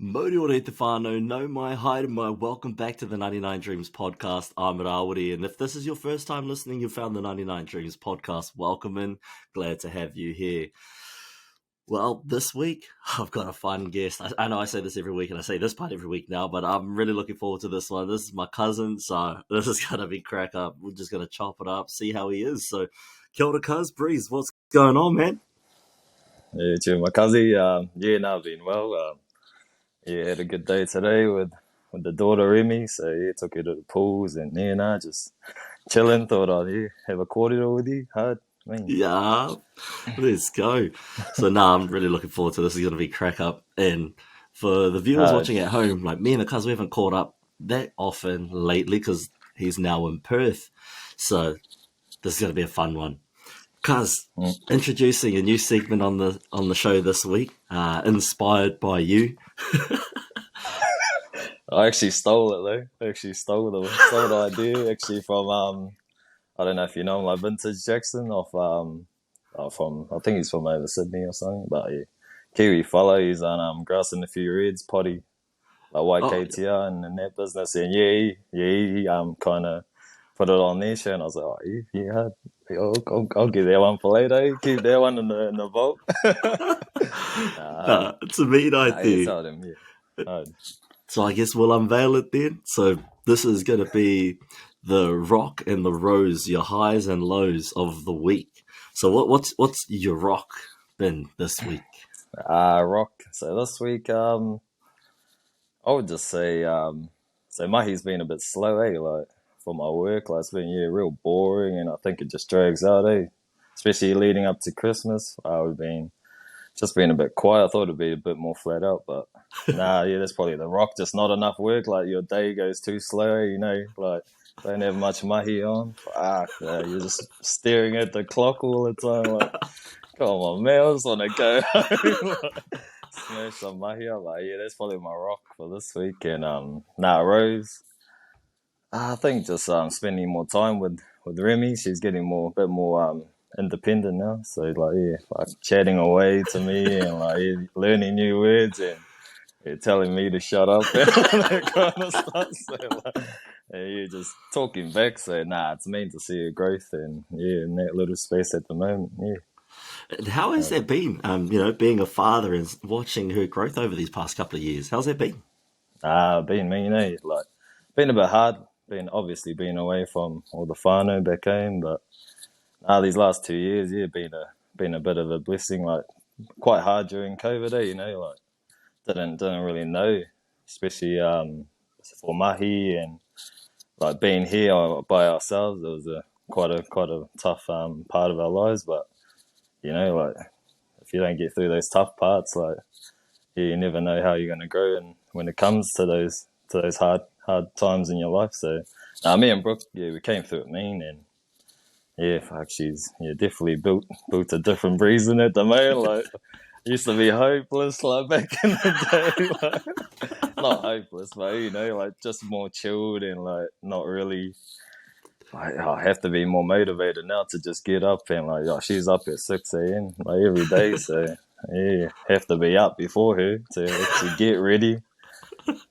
Mori ora te whānau, no mai, haere mai, welcome back to the 99 Dreams podcast. I'm Rawiri, and if this is your first time listening, you found the 99 Dreams podcast. Welcome in, glad to have you here. Well, this week, I've got a fun guest. I know I say this every week, and I say this part every week now, but I'm really looking forward to this one. This is my cousin, so this is going to be crack up. We're just going to chop it up, see how he is. So, kia ora, cuz, Breeze, what's going on, man? Yeah, to my cousin. I've been well. Had a good day today with the daughter Remy. So took her to the pools and just chilling. Thought I'd have a kōrero with you. Yeah, let's go. So I'm really looking forward to this. It's going to be crack up. And for the viewers watching at home, like me and the cuz, we haven't caught up that often lately because he's now in Perth. So this is going to be a fun one. Cuz, introducing a new segment on the show this week, inspired by you. I actually stole it though. Stole the idea actually from I don't know if you know him, like Vintage Jackson from I think he's from over Sydney or something. But yeah, Kiwi fella. He's on grassing a few reds, potty like YKTR and that business. And he kind of put it on their show, and I was like, I'll give that one for later. Keep that one in the vault. It's a mean idea. Told him, So I guess we'll unveil it then. So this is going to be the rock and the rose, your highs and lows of the week. So what's your rock been this week? Rock. So this week, I would just say, so Mahi's been a bit slow, like for my work. Like it's been real boring, and I think it just drags out, especially leading up to Christmas. We've been a bit quiet. I thought it'd be a bit more flat out, but that's probably the rock. Just not enough work. Like your day goes too slow, like don't have much mahi on. You're just staring at the clock all the time. Like, come on, man, I just want to go home. Smash some mahi up. Like, that's probably my rock for this week. And Rose. I think just spending more time with Remy. She's getting a bit more independent now. So like chatting away to me and learning new words and telling me to shut up and that kind of stuff. So you're just talking back. So it's mean to see her growth and in that little space at the moment. And how has that been? Being a father and watching her growth over these past couple of years. How's that been? Been mean, been a bit hard. Obviously been away from all the whānau back home, but these last 2 years, been a bit of a blessing. Like quite hard during COVID, didn't really know, especially for mahi and like being here by ourselves. It was quite a tough part of our lives, but if you don't get through those tough parts, you never know how you're going to grow. And when it comes to those hard times in your life, so me and Brooke, we came through it mean, and she's definitely built a different breeze in it. The moment, used to be hopeless, back in the day, not hopeless, but just more chilled and not really. I have to be more motivated now to just get up and she's up at 6 a.m. Every day, so have to be up before her to actually get ready.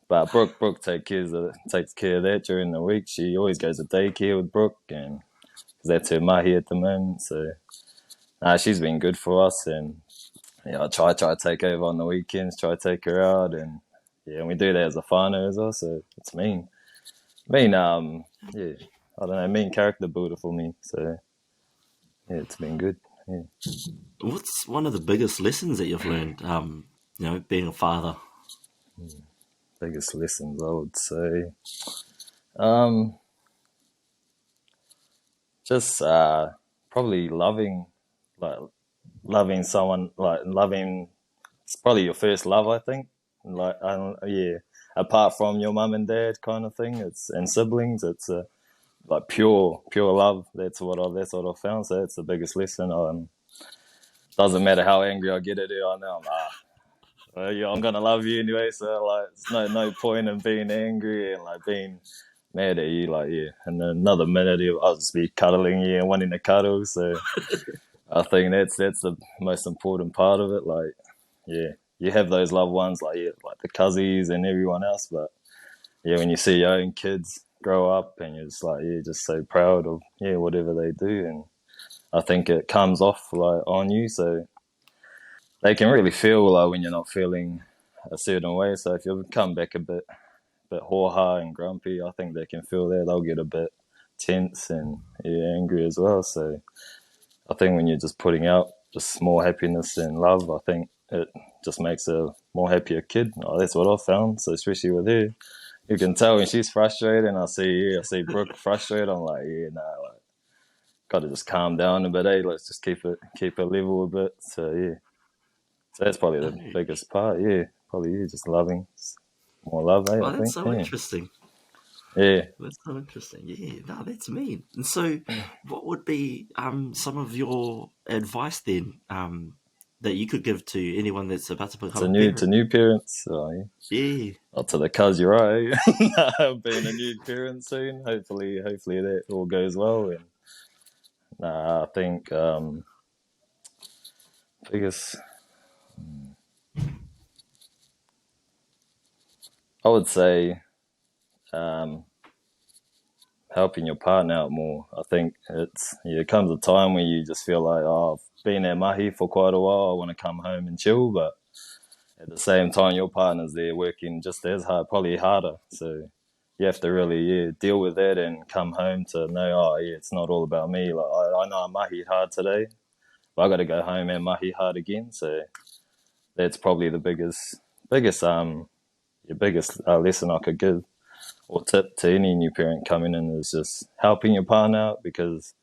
But Brooke takes care of that during the week. She always goes to daycare with Brooke, and that's her mahi at the moment. So she's been good for us, and I try to take over on the weekends, try to take her out, and we do that as a whānau as well. So it's mean, I don't know, mean character builder for me. So it's been good. Yeah. What's one of the biggest lessons that you've learned? Being a father. Biggest lessons, I would say, just probably loving someone, loving. It's probably your first love, I think. Apart from your mum and dad, kind of thing. And siblings. It's pure love. That's what I found. So that's the biggest lesson. Doesn't matter how angry I get at her. I know I'm gonna love you anyway. So it's no point in being angry and being mad at you. And then another minute I'll just be cuddling you and wanting to cuddle. So I think that's the most important part of it. you have those loved ones like like the cousins and everyone else, but yeah, when you see your own kids grow up and you're just like just so proud of whatever they do, and I think it comes off like on you, so they can really feel like when you're not feeling a certain way. So if you come back a bit hoha and grumpy, I think they can feel that. They'll get a bit tense and angry as well. So I think when you're just putting out just more happiness and love, I think it just makes a more happier kid. Oh, that's what I've found. So especially with her, you can tell when she's frustrated, and I see Brooke frustrated. I'm like, like, gotta just calm down a bit. Let's just keep it level a bit. So so that's probably the Oh, biggest part. Probably just loving more love. I that's think. so interesting. Yeah. That's so interesting. Yeah, no, that's mean. And so, what would be some of your advice then that you could give to anyone that's about to become a To parent? new parents. Oh, yeah. Yeah. Oh, to the cuz you're right. Being a new parent soon. Hopefully that all goes well. And I think biggest I would say um, helping your partner out more. I think it comes a time where you just feel like, oh, I've been at mahi for quite a while. I want to come home and chill, but at the same time, your partner's there working just as hard, probably harder. So you have to really deal with that and come home to know, oh it's not all about me. Like I know I mahi hard today, but I got to go home and mahi hard again. So that's probably the biggest your biggest lesson I could give or tip to any new parent coming in is just helping your partner out, because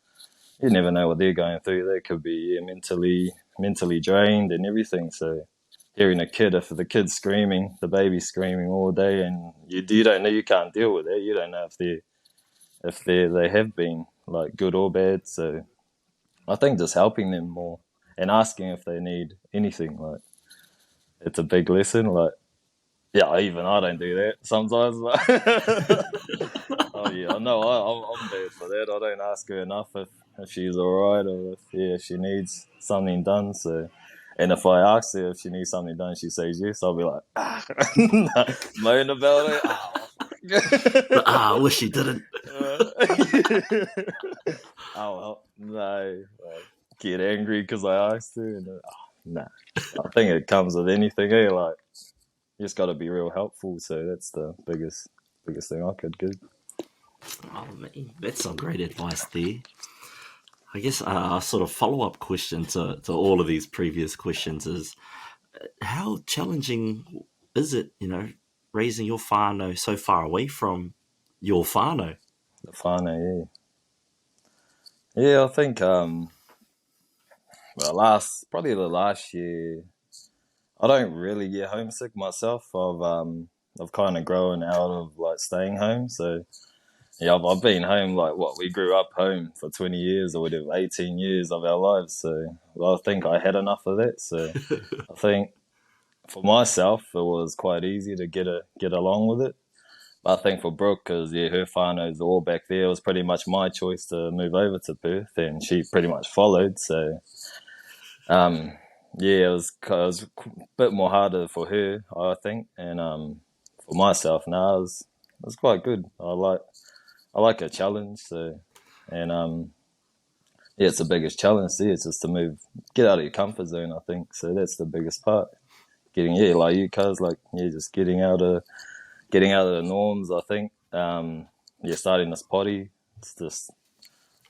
you never know what they're going through. They could be mentally drained and everything. So hearing a kid, if the kid's screaming, the baby's screaming all day, and you don't know, you can't deal with it. You don't know if they have been like good or bad. So I think just helping them more and asking if they need anything, like it's a big lesson. Like even I don't do that sometimes. Oh yeah, I know. I'm bad for that. I don't ask her enough if she's alright, or if she needs something done. So, and if I ask her if she needs something done, she says yes. I'll be like, moan about it. I wish you didn't. Oh well, no. Get angry because I asked her. And, nah. I think it comes with anything. Like you just got to be real helpful. So that's the biggest thing I could give. Oh, man, that's some great advice there. I guess a sort of follow up question to all of these previous questions is how challenging is it, raising your whānau so far away from your whānau? The whānau, yeah. I think probably the last year, I don't really get homesick myself. I've kind of grown out of like staying home, so yeah, I've been home like what we grew up home for 20 years or whatever, 18 years of our lives. So I think I had enough of that. So I think for myself, it was quite easy to get along with it. But I think for Brooke, because her whānau's all back there, it was pretty much my choice to move over to Perth, and she pretty much followed. So it was a bit more harder for her, I think, and for myself now, it was quite good. I like a challenge, so and it's the biggest challenge. It's just to get out of your comfort zone. I think so. That's the biggest part. Getting like you cuz like just getting out of the norms. I think starting this potty. It's just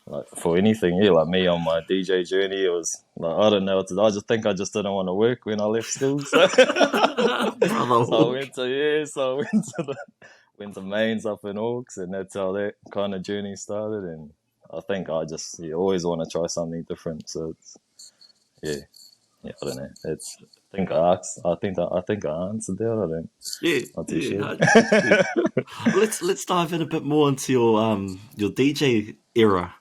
like for anything. Like me on my DJ journey, it was like I don't know. I just think I just didn't want to work when I left school. So, Brother so I Hawk. went to mains up in Hawks, and that's how that kind of journey started. And I think I just always want to try something different. So it's I don't know. It's I think I answered that. I don't. Yeah, Not too yeah, sure. 100%. Let's dive in a bit more into your DJ era.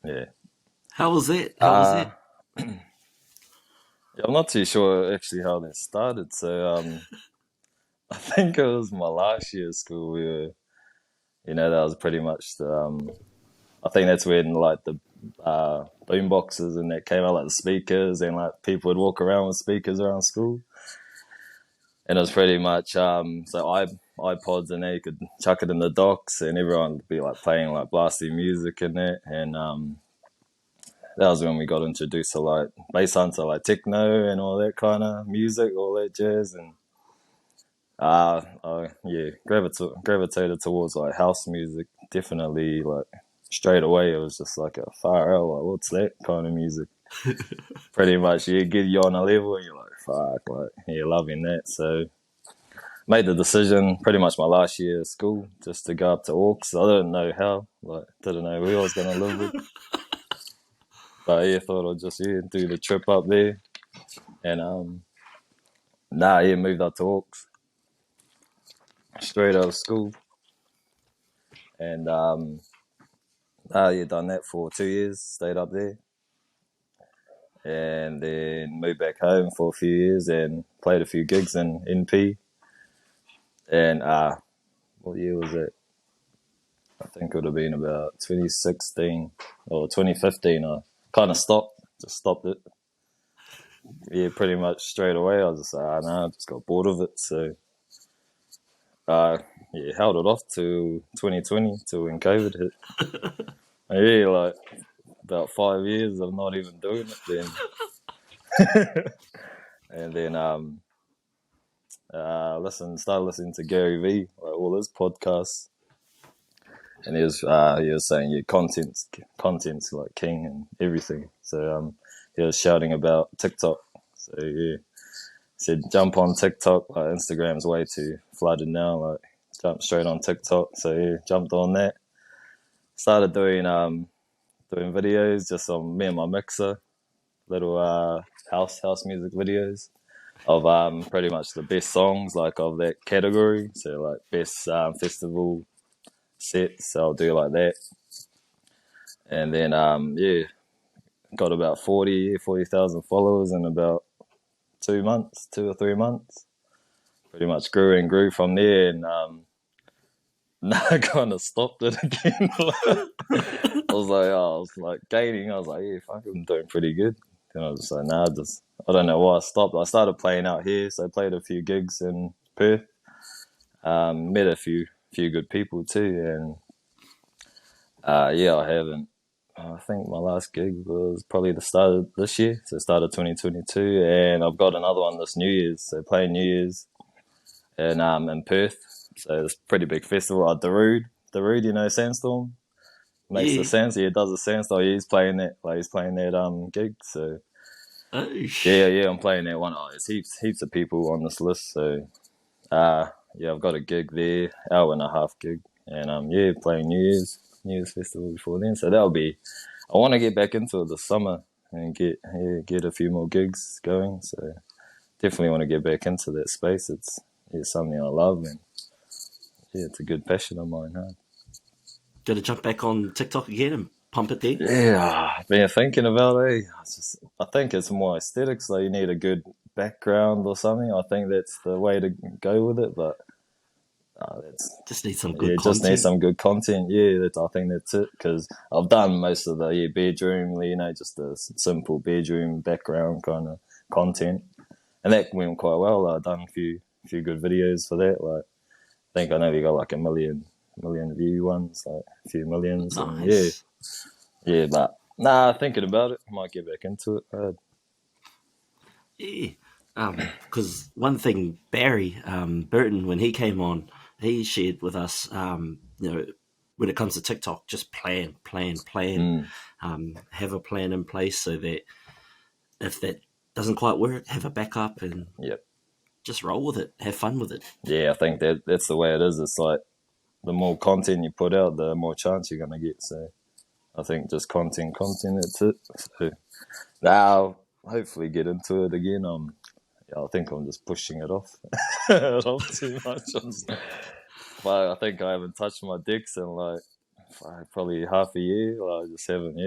Yeah. How was that? How was Uh that? I'm not too sure actually how that started. So I think it was my last year of school. That was pretty much the I think that's when like the boom boxes and that came out, like the speakers, and like people would walk around with speakers around school. And it was pretty much iPods and there you could chuck it in the docks and everyone would be like playing like blasting music in it. And that was when we got introduced to like bass hunter, like techno and all that kind of music, all that jazz. And gravitated towards like house music. Definitely, like straight away, it was just like a far out. Like, what's that kind of music? Pretty much, get you on a level, and you're like, fuck, like you're loving that. So, made the decision pretty much my last year of school just to go up to Orcs. I didn't know how, like, didn't know who I was gonna live with, but yeah, thought I'd just do the trip up there, and moved up to Orcs straight out of school. And done that for 2 years, stayed up there. And then moved back home for a few years and played a few gigs in NP. And what year was it? I think it would have been about 2016 or 2015. I kind of just stopped it. Yeah, pretty much straight away. I was just like, I just got bored of it. So, held it off to 2020 till when COVID hit. Yeah, like about 5 years of not even doing it then. And then started listening to Gary Vee, like all his podcasts. And he was saying content's like king and everything. So he was shouting about TikTok. So yeah. He said jump on TikTok, like Instagram's way too flooded now, like jump straight on TikTok. So yeah, jumped on that. Started doing videos just on me and my mixer, little house music videos of pretty much the best songs like of that category. So like best festival sets, so I'll do like that. And then got about 40,000 followers in about 2 or 3 months. Pretty much grew from there, and I kind of stopped it again. I was like gaining. I was like, yeah, fuck, I'm doing pretty good. And I was just like, I don't know why I stopped. I started playing out here, so I played a few gigs in Perth. Met a few good people too, and I haven't. I think my last gig was probably the start of this year, so start of 2022, and I've got another one this New Year's. So playing New Year's, and in Perth. So it's a pretty big festival. Darude, Sandstorm makes the sounds. Yeah, does the Sandstorm. Yeah, he's playing that gig. So I'm playing that one. Oh, there's heaps of people on this list. So I've got a gig there, hour and a half gig, and playing New Year's festival before then. So that'll be. I want to get back into it this summer and get a few more gigs going. So definitely want to get back into that space. It's something I love, and it's a good passion of mine. Huh? Gonna jump back on TikTok again and pump it there? Yeah, I've been thinking about it. I think it's more aesthetics. Like you need a good background or something. I think that's the way to go with it. But just need some good content. Just need some good content. Yeah, I think that's it. Because I've done most of the bedroom, just a simple bedroom background kind of content, and that went quite well. I've done a few good videos for that. Like I think I know we got like a million view ones, like a few millions. Nice. And but thinking about it, I might get back into it. Because one thing Barry Burton, when he came on, he shared with us, when it comes to TikTok, just plan, have a plan in place so that if that doesn't quite work, have a backup and just roll with it, have fun with it. Yeah, I think that's the way it is. It's like the more content you put out, the more chance you're going to get. So I think just content, that's it. So now, hopefully get into it again. I think I'm just pushing it off. Too much. I think I haven't touched my dicks in like probably half a year. I just haven't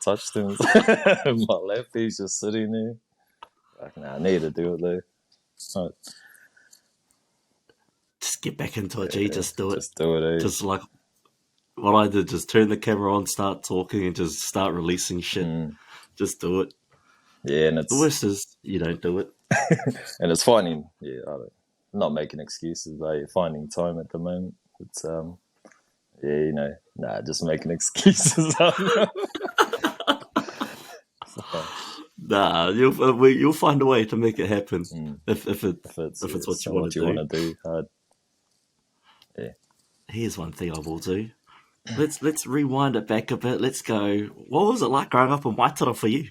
touched them. My left piece just sitting there. I need to do it though. Right. Just get back into it, G. Just do it. Just do it, eh? Just like what I did, just turn the camera on, start talking, and just start releasing shit. Just do it. Yeah, and the worst is you don't do it. And it's funny. Yeah, not making excuses, but finding time at the moment. It's just making excuses. Nah, you'll find a way to make it happen if it's what you want to do. Yeah. Here's one thing I will do. Let's rewind it back a bit. Let's go. What was it like growing up in Waitara for you?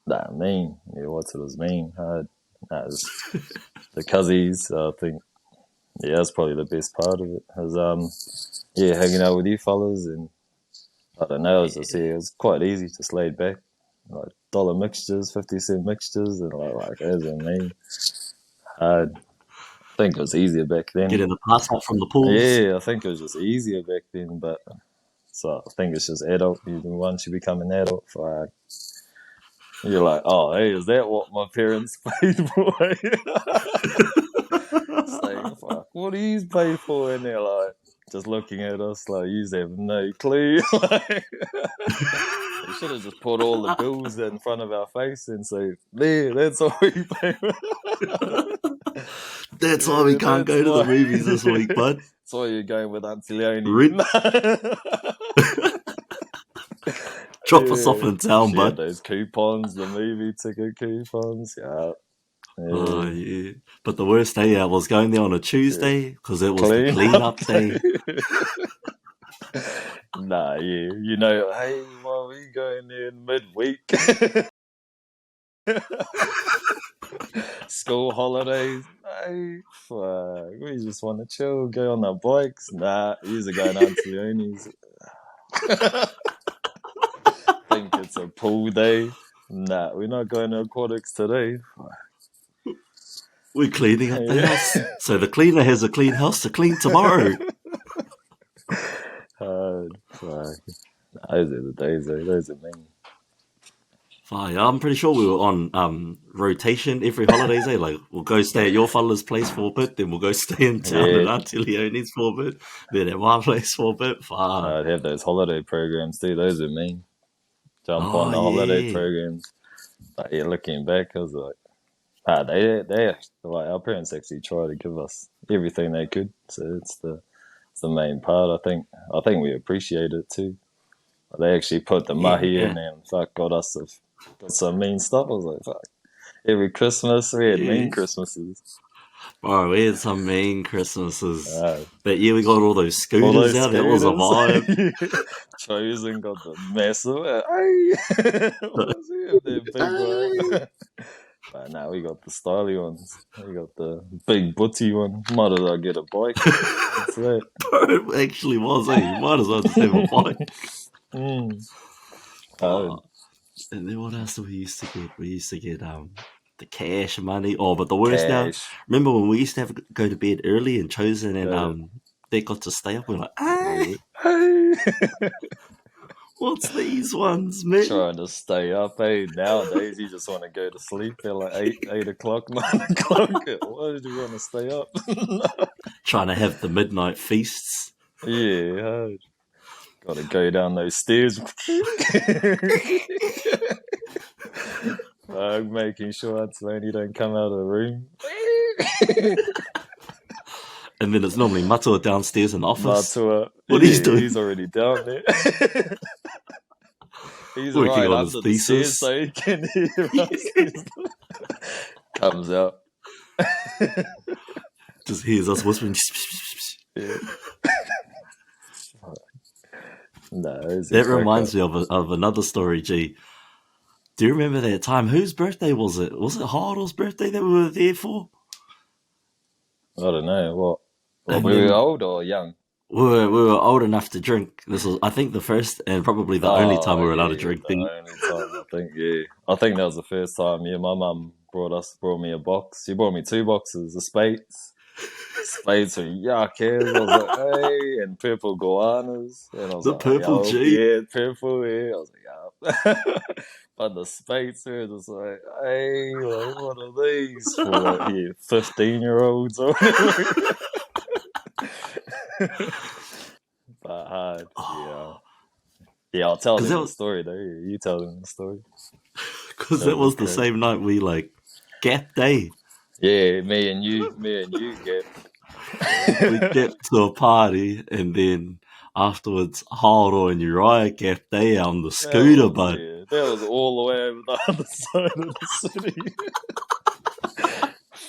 Mean. Yeah, Waitara's mean. The cousins, I think. Yeah, that's probably the best part of it. Was hanging out with you fellas, and I don't know. It was quite easy, just laid back, like dollar mixtures, 50-cent mixtures, and like that's mean. I think it was easier back then. Getting the pass out from the pools. Yeah, I think it was just easier back then, but so I think it's just adult. Once you become an adult, you're like, oh, hey, is that what my parents paid for? Saying, fuck, what do you pay for? And they're like, just looking at us like, you have no clue. They should have just put all the bills in front of our face and say, there, that's all we pay for. That's why we can't go to the movies this week, bud. That's why you're going with Auntie Leonie. Drop us off in town, bud. Those coupons, the movie ticket coupons, yeah. Oh, yeah. But the worst day out was going there on a Tuesday because it was the clean-up day. You know, hey, why are we going there in midweek? School holidays. Hey, fuck, we just want to chill, go on our bikes. These are going out to Leonie's. Think it's a pool day. We're not going to aquatics today. We're cleaning up the house. So the cleaner has a clean house to clean tomorrow. Those are the days, though. Those are mean. I'm pretty sure we were on rotation every holidays. Like, we'll go stay at your fella's place for a bit, then we'll go stay in town at Auntie Leonie's for a bit, then at my place for a bit. I'd have those holiday programs too. Those are mean. Jump on the holiday programs. But yeah, looking back, I was like, they like our parents actually try to give us everything they could. So it's the main part. I think we appreciate it too. They actually put the mahi in and got some mean stuff. I was like, fuck. Every Christmas we had mean Christmases. Bro, we had some mean Christmases. That year we got all those scooters out. That was a vibe. Chosen got the massive. What was it? That big one. But we got the styly ones. We got the big butty one. Might as well get a bike. That's it. Bro, it actually was. You might as well just have a bike. And then what else did we used to get? We used to get the cash money. Oh, but the worst now. Remember when we used to have to go to bed early and Chosen and they got to stay up? We're like, hey. What's these ones, man? Trying to stay up, Nowadays, you just want to go to sleep at like 8 o'clock, 9 o'clock. Why did you want to stay up? Trying to have the midnight feasts. Yeah, got to go down those stairs. Making sure Auntie don't come out of the room. And then it's normally Matua downstairs in the office. Matua. What he's doing? He's already down there. He's working on his thesis. So he can hear us. Comes out. Just hears us whispering. Yeah. That reminds me of another story, G. Do you remember that time? Whose birthday was it? Was it Harold's birthday that we were there for? I don't know. What we were old or young? We were old enough to drink. This was, I think, the first and probably the only time we were allowed to drink. The only time, I think. Yeah, I think that was the first time. Yeah, my mum brought me a box. She brought me 2 boxes of Spades. Spades were yuckers. I was like, hey, and purple guanas. And I was like, purple G. Yeah, purple. Yeah, I was like, yeah. But the Spades were just like, hey, like, what are these for? Like, 15-year-olds or whatever. But hard, yeah. I'll tell them the story though. You tell them the story. Because that was the same night we Gap Day. Yeah, me and you get. We get to a party, and then afterwards, Haoro and Uriah kept they on the scooter, but That was all the way over the other side of the city.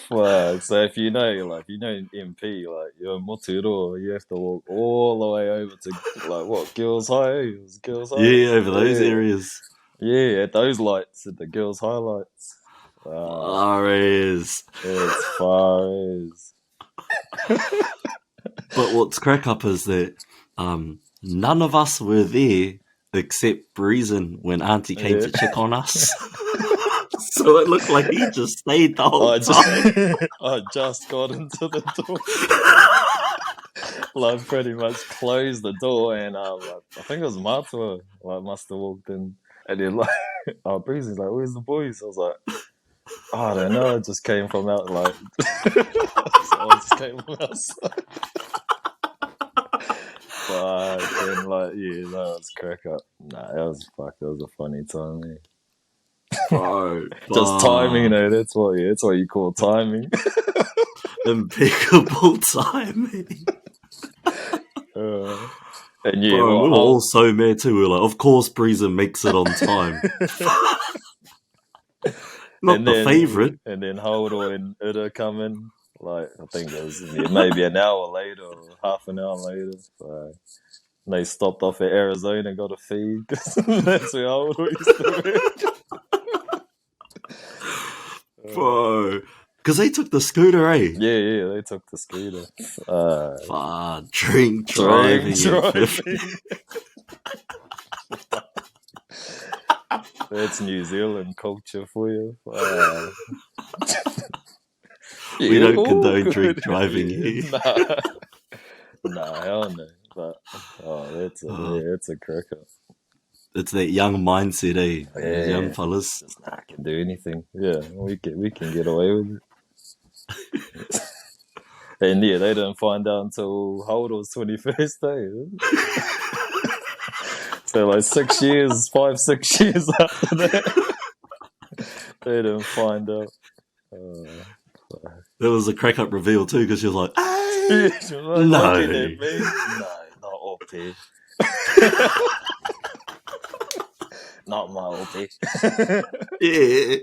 Fuck. So if you know MP, like you're in Motoro, you have to walk all the way over to like what Girls High? It was Girls High. yeah, over those areas. Yeah, at those lights, at the Girls Highlights. Ares. It's far as. But what's crack up is that none of us were there except Breezen when Auntie came to check on us. So it looked like he just stayed the whole time. I just got into the door. Like pretty much closed the door, and like, I think it was Matua like must have walked in, and then like Breezy's like, "Where's the boys?" I was like, "I don't know. I just came from out like I just came from outside." But then like that was crack up. Nah, that was a funny time. Man. Bro, Just timing, that's what you call timing. Impeccable timing. And bro, we were all so mad too. We were like, of course Breezer makes it on time. Not and the favourite. And then Holdo and Uda come in. Like, I think it was maybe an hour later or half an hour later. So they stopped off at Arizona and got a feed. That's where Holdo used to be. Bro. Because they took the scooter, eh? Yeah, they took the scooter. Drink driving. That's New Zealand culture for you. We don't condone drink driving here. Nah, hell no. But that's a cracker. It's that young mindset, eh? Yeah. Young fellas. I can do anything. Yeah, we can get away with it. And they didn't find out until Holdo's 21st day. So like 6 years, 5-6 years after that, they didn't find out. There was a crack up reveal too, because she was like, "Hey, no, not OP, not my OP." Yeah.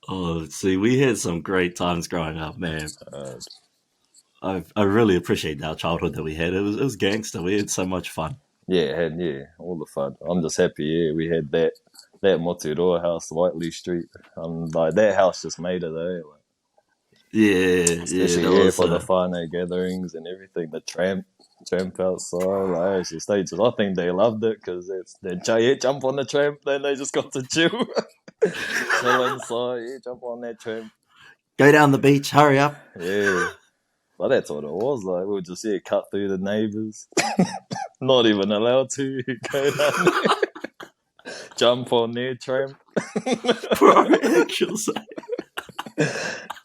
Oh, see, we had some great times growing up, man. I really appreciate our childhood that we had. It was gangster. We had so much fun. Yeah, all the fun. I'm just happy. We had that Moturoa house, Whiteley Street. Like that house just made it, eh? Like, especially for the whānau gatherings and everything. The tramp outside, like actually stages. I think they loved it because they jump on the tramp, then they just got to chill, chill inside. Jump on that tramp, go down the beach, hurry up. Yeah. But that's what it was like. We would just cut through the neighbours. Not even allowed to go down there. Jump on their tramp. Bro, actually.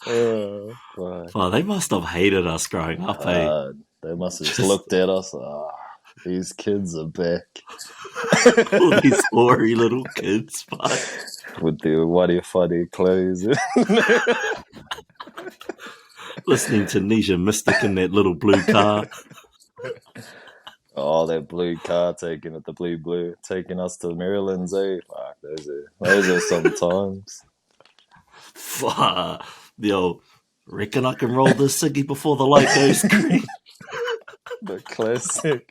They must have hated us growing up, eh? They must have just looked at us. These kids are back. All these hoary little kids, with their funny clothes. Listening to Nisha Mystic in that little blue car. Oh, that blue car taking us to Maryland's, eh? Fuck, those are some times. Yo, reckon I can roll this ciggy before the light goes green. The classic.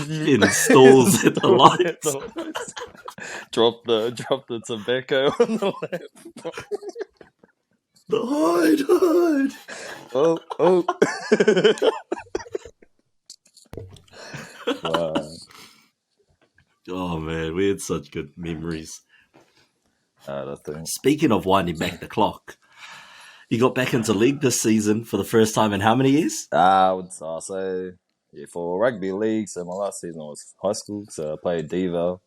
Installs at the lights. Drop the tobacco on the left. The hide. Oh. Wow. Oh man, we had such good memories. I think. Speaking of winding back the clock, you got back into league this season for the first time in how many years? I would say for rugby league. So my last season was high school, so I played D-Val.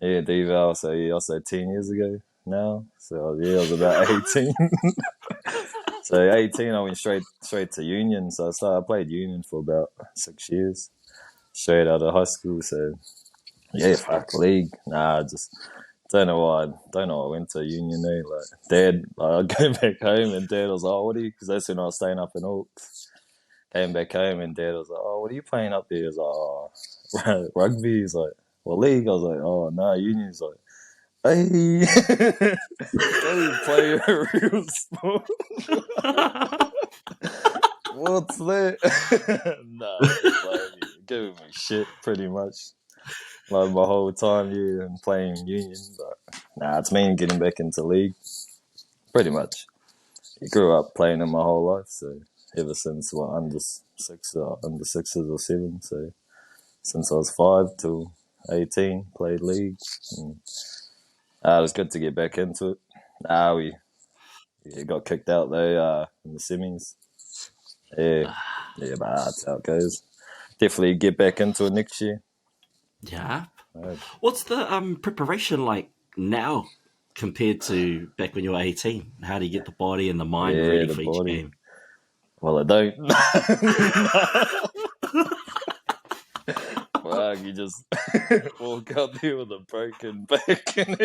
Yeah, D-Val. So I'll say 10 years ago now. So I was about 18. So 18, I went straight to Union. So I played Union for about 6 years, straight out of high school. So Yeah, fuck league. Nah, just don't know why. Don't know why I went to union. Like Dad, I go back home and Dad was like, "Oh, what are you?" Because that's when I was staying up in Hawks. Came back home and Dad was like, "Oh, what are you playing up there?" He was like, "Oh, rugby." He's like, "What league?" I was like, "Oh, no, union." He's like, "Hey, don't even play a real sport." What's that? Nah, just like giving me shit pretty much. Like my whole time here and playing union, but nah, it's me getting back into league. Pretty much. I grew up playing it my whole life, so ever since under sixes or seven, so since I was 5 to 18, played league. And, it was good to get back into it. We got kicked out though in the semis. Yeah, yeah, but that's how it goes. Definitely get back into it next year. Yeah. Uh, What's the preparation like now compared to back when you were 18? How do you get the body and the mind yeah, ready the for each body. game? Well, I don't. Fuck, you just walk out there with a broken back and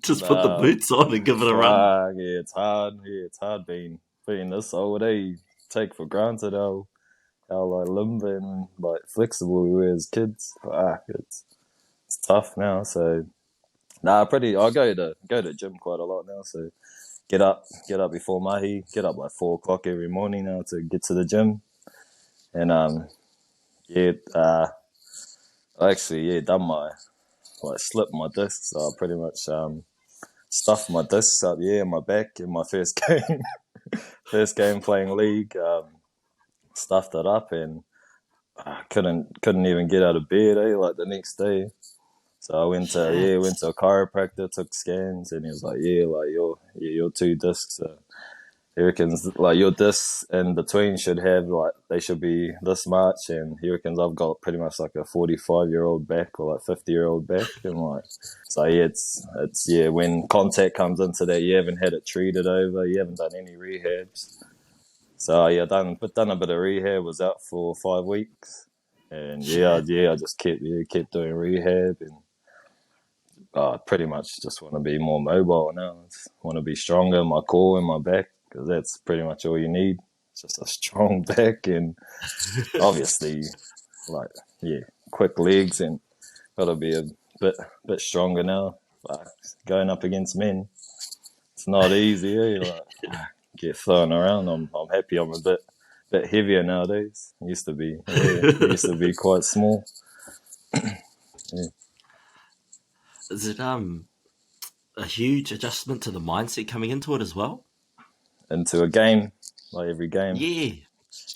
Just put the nah, boots on and give it a run. fuck, yeah, it's hard. Yeah, it's hard being this old. You take for granted how like limber and like flexible we were as kids. Fuck, it's tough now. So I go to gym quite a lot now. So get up before mahi, get up like 4 o'clock every morning now to get to the gym. And yeah, I actually done my like slipped my discs. I pretty much stuffed my discs up in my back in my first game. First game playing league, stuffed it up and couldn't even get out of bed. Like the next day. So I Shit. went to a chiropractor, took scans, and he was like, like your 2 discs. He reckons like your discs in between should have like they should be this much, and he reckons I've got pretty much like a 45-year-old back or like 50-year-old back, and like so it's when contact comes into that you haven't had it treated over, you haven't done any rehabs. So done a bit of rehab, was out for 5 weeks, and Shit. I just kept doing rehab and pretty much just want to be more mobile now. Just want to be stronger in my core and my back because that's pretty much all you need. It's just a strong back and obviously, like quick legs and got to be a bit stronger now. Like, going up against men, it's not easy. Like, get thrown around. I'm happy. I'm a bit heavier nowadays. Used to be quite small. Yeah. Is it a huge adjustment to the mindset coming into it as well? Into a game, like every game. Yeah.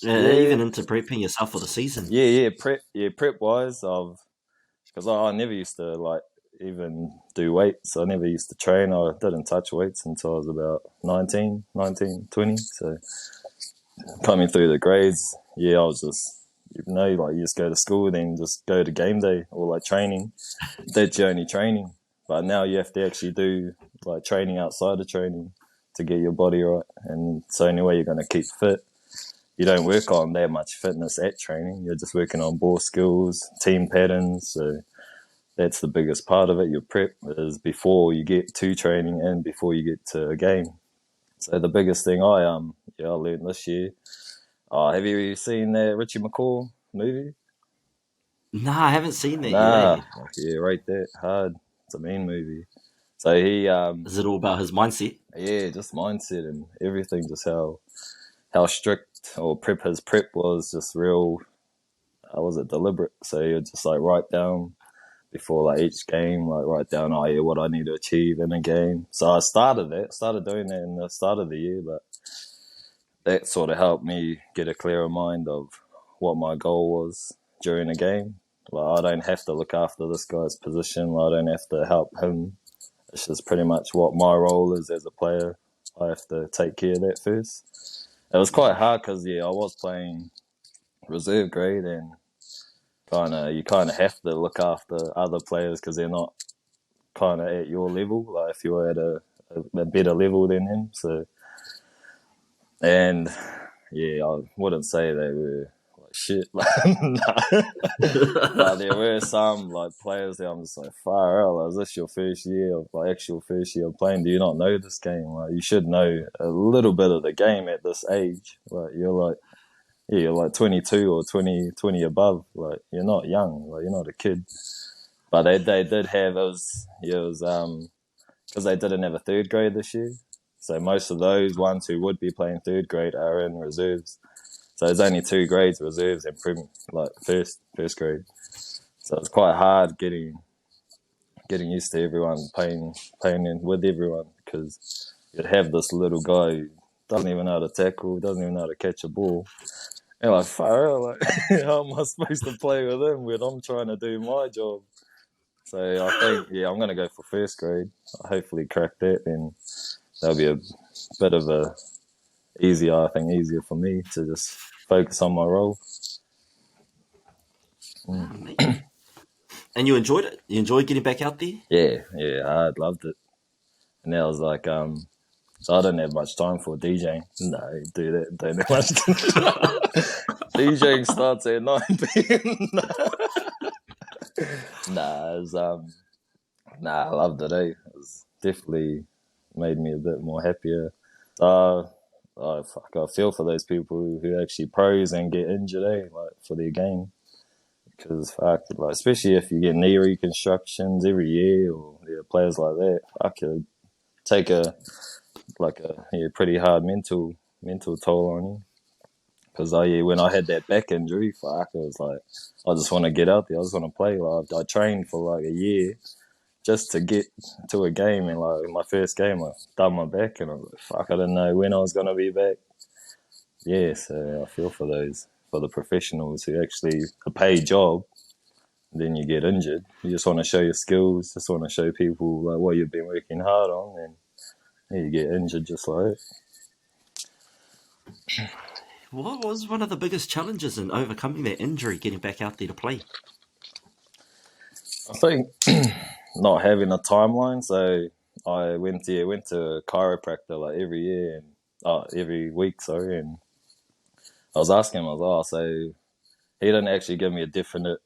Yeah, Even into prepping yourself for the season. prep wise, because I never used to like even do weights. I never used to train. I didn't touch weights until I was about 19, 20. So coming through the grades, I was just like you just go to school, then just go to game day or like training. That's your only training. But now you have to actually do like training outside of training to get your body right, and it's the only way you're going to keep fit. You don't work on that much fitness at training. You're just working on ball skills, team patterns. So that's the biggest part of it. Your prep is before you get to training and before you get to a game. So the biggest thing I learned this year. Have you seen that Richie McCaw movie? Nah, I haven't seen that yet, Nah, eh? yeah, right there, hard. It's a mean movie. So he Is it all about his mindset? just mindset and everything, just how strict or his prep was, just real. Was it deliberate? So you just like write down before like each game, like write down, what I need to achieve in a game. So I started doing that in the start of the year, but that sort of helped me get a clearer mind of what my goal was during a game. Like I don't have to look after this guy's position. Like, I don't have to help him. It's just pretty much what my role is as a player. I have to take care of that first. It was quite hard because I was playing reserve grade and kind of have to look after other players because they're not kind of at your level. Like if you're at a better level than him, so and I wouldn't say they were like shit. Like, nah. But there were some like players that I'm just like, far out. Like, is this your first year of like actual first year of playing? Do you not know this game? Like, you should know a little bit of the game at this age. Like, you're like 22 or 20 above. Like, you're not young. Like, you're not a kid. But they did have because they didn't have a third grade this year. So most of those ones who would be playing third grade are in reserves. So there's only 2 grades, reserves and like first grade. So it's quite hard getting used to everyone playing in with everyone, because you'd have this little guy who doesn't even know how to tackle, doesn't even know how to catch a ball. And like, far out, like, how am I supposed to play with him when I'm trying to do my job? So I think, I'm going to go for first grade. I'll hopefully crack that, and that'll be a bit of a easier for me to just focus on my role. And you enjoyed it? You enjoyed getting back out there? Yeah, I loved it. And that was like, so I didn't have much time for DJing. No, do that. Don't have much time. DJing starts at 9 p.m. Nah, it was, I loved it, eh? It was definitely made me a bit more happier. I feel for those people who actually pros and get injured, like for their game. Because like, especially if you get knee reconstructions every year, or players like that, I could take a pretty hard mental toll on you. Because when I had that back injury, it was like, I just want to get out there. I just want to play. Like, I trained for like a year just to get to a game, and like my first game, I done my back, and I was like, I didn't know when I was gonna be back. Yeah, so I feel for the professionals who actually a paid job. Then you get injured. You just want to show your skills. Just want to show people like what you've been working hard on, and you get injured just like that. What was one of the biggest challenges in overcoming that injury, getting back out there to play? I think not having a timeline. So I went to a chiropractor like every year, and every week, sorry. And I was asking him, so he didn't actually give me a definite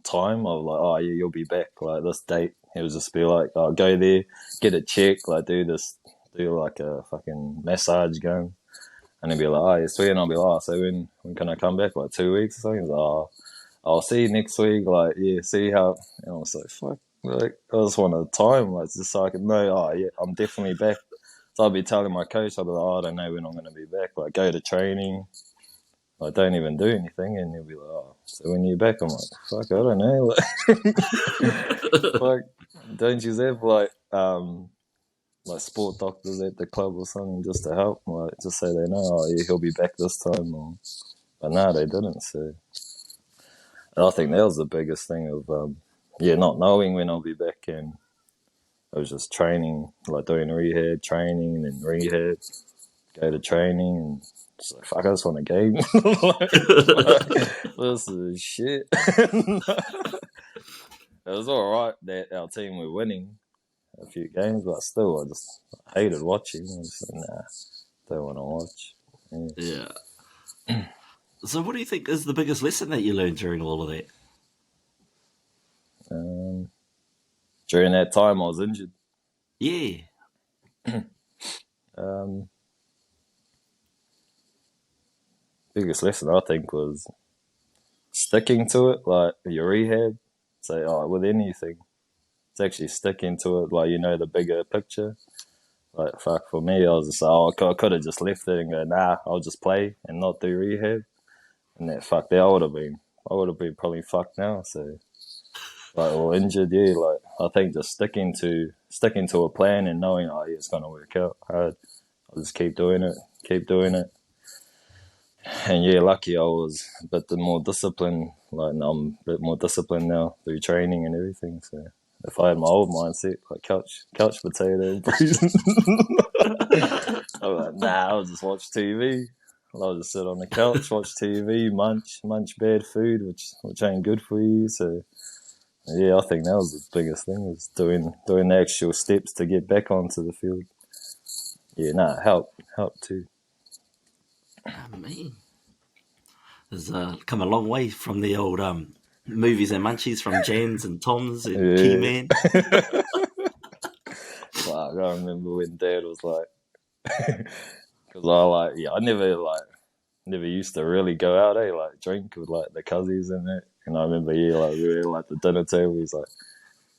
time of like, yeah, you'll be back like this date. He was just be like, go there, get it checked, like do like a fucking massage going. And he'd be like, yeah, sweet. And I'll be like, so when can I come back? Like 2 weeks or something? He's like, I'll see you next week. Like, yeah, see how. And I was like, fuck. Like, I just want a time, like, just so I can know, yeah, I'm definitely back. So I'll be telling my coach, I'll be like, I don't know when I'm going to be back. Like, go to training. Like, don't even do anything. And he'll be like, so when you're back? I'm like, fuck, I don't know. Like, don't you have, like sport doctors at the club or something just to help, like just so they know, yeah, he'll be back this time. But no, they didn't. So, and I think that was the biggest thing of not knowing when I'll be back, and I was just training, like doing rehab, training and rehab, go to training, and just like, fuck, I just want a game. This is shit. It was all right that our team were winning a few games, but still, I just hated watching. I was like, nah, don't want to watch. Yeah. So what do you think is the biggest lesson that you learned during all of that? During that time, I was injured. Yeah. Biggest lesson, I think, was sticking to it, like your rehab. So, with anything, it's actually sticking to it, like, the bigger picture. Like, fuck, for me, I was just like, I could have just left it and go, nah, I'll just play and not do rehab. And that, I would have been probably fucked now. So, like, or injured, yeah. Like, I think just sticking to a plan and knowing, yeah, it's gonna work out. I'll just keep doing it. And yeah, lucky I was a bit more disciplined. Like, now I'm a bit more disciplined now through training and everything. So if I had my old mindset, like couch potato, I was like, nah, I'll just watch TV. I'll just sit on the couch, watch TV, munch bad food, which ain't good for you. So yeah, I think that was the biggest thing, was doing the actual steps to get back onto the field. Yeah, help too. Man. has come a long way from the old movies and munchies from Jan's and Tom's and Yeah. Keyman. Fuck, I remember when Dad was like, because I never used to really go out, like drink with like the cousins and that. And I remember, like we were like the dinner table. He's like,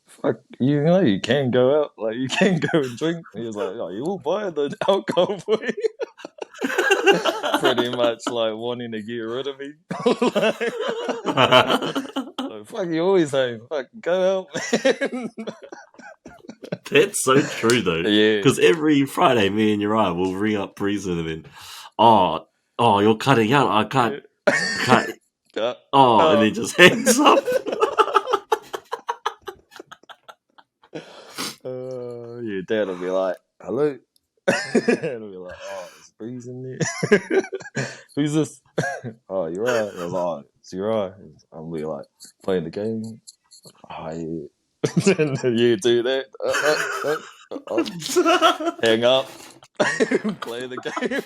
"Fuck, you know, you can go out, like you can go and drink." He was like, "Oh, you will buy the alcohol for you." Pretty much like wanting to get rid of me. Like, fuck, you always saying, "Fuck, go out, man." That's so true though. Yeah. Because every Friday, me and Uriah will ring up Breeze and then, oh, you're cutting out. I can't. And then just hangs up. Your dad will be like, "Hello," and he'll be like, "Oh, it's Breeze in there." "Who's this?" "Oh, you're right." I was like, "Oh, it's you're right." I'll be like, playing the game. "Oh, yeah." And you do that. Hang up. Play the game.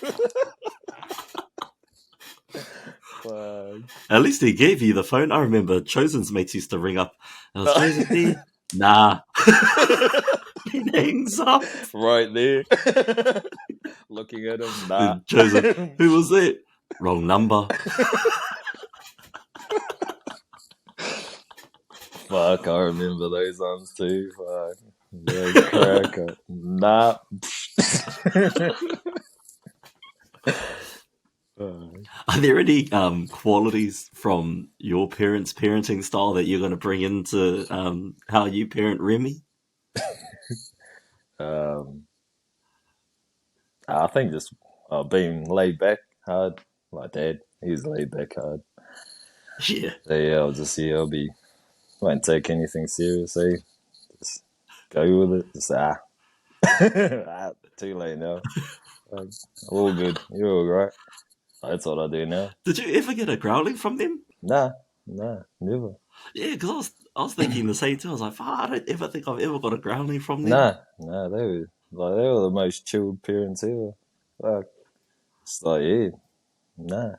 At least he gave you the phone. I remember Chosen's mates used to ring up. I was Chosen there. Nah. He hangs up. Right there. Looking at him. Nah. Chosen. Who was it? Wrong number. Fuck, I remember those ones too. Fuck. Yeah, cracker. Nah. Are there any qualities from your parents' parenting style that you're going to bring into how you parent Remy? I think just being laid back hard. Like Dad, he's laid back hard. Yeah. So yeah, won't take anything seriously. Just go with it. Just too late now. All good. You're all right. That's what I do now. Did you ever get a growling from them? Nah, never. Yeah, because I was thinking the same too. I was like, I don't ever think I've ever got a growling from them. Nah, they were the most chilled parents ever. Like, it's like, yeah, nah.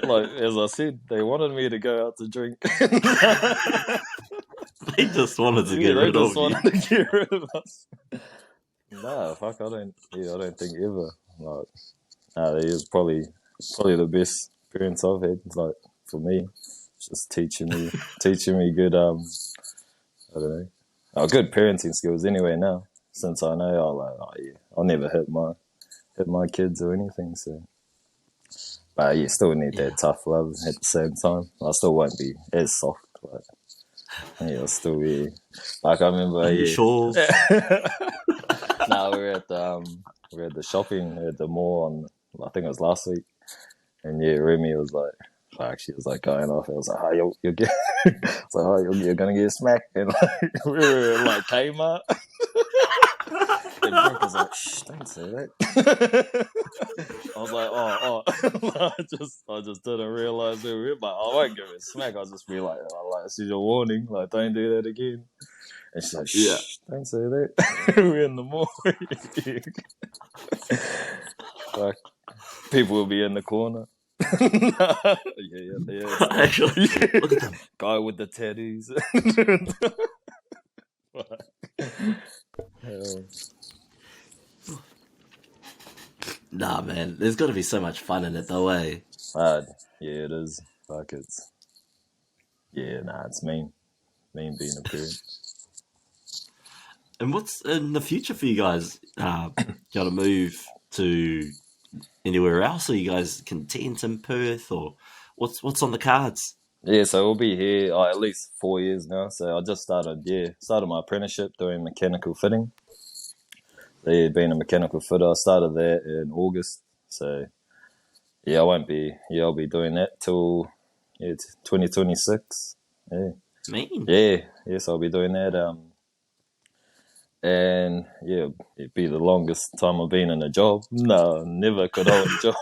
Like, as I said, they wanted me to go out to drink. They just wanted to get rid of you. They just wanted to get rid of us. Nah, fuck, I don't think ever. Like, they was probably the best parents I've had. Like, for me, it's just teaching me good, I don't know, good parenting skills anyway now. Since I know, I'll never hit my kids or anything, so. But you still need that tough love at the same time. I still won't be as soft. Like, I'll still be. Like, I remember. Are you sure? No, we were at the shopping at the mall I think it was last week, and Remy was like, she was like going off. I was like, "Oh, you'll get," you're gonna get smacked, and like we were like Kmart. And Brooke was like, "Shh, don't say that." I was like, "Oh." I just didn't realize we were. But I won't give it a smack. I'll just be like, "This is your warning. Like, don't do that again." And she's like, "Shh, don't say that." We're in the mall. Like, people will be in the corner. Yeah. Actually, look at them. Guy with the tattoos. Nah, man. There's got to be so much fun in it, though, eh? Yeah, it is. Fuck, it's... Yeah, it's mean. Mean being a parent. And what's in the future for you guys? Gonna move to anywhere else? Are you guys content in Perth, or what's on the cards? Yeah, so we'll be here at least 4 years now. So I just started my apprenticeship doing mechanical fitting. So being a mechanical fitter, I started that in August. So yeah, I'll be doing that till 2026. Yeah. Mean. Yeah, yes, I'll be doing that. And yeah, it'd be the longest time I've been in a job. No, never could hold a job.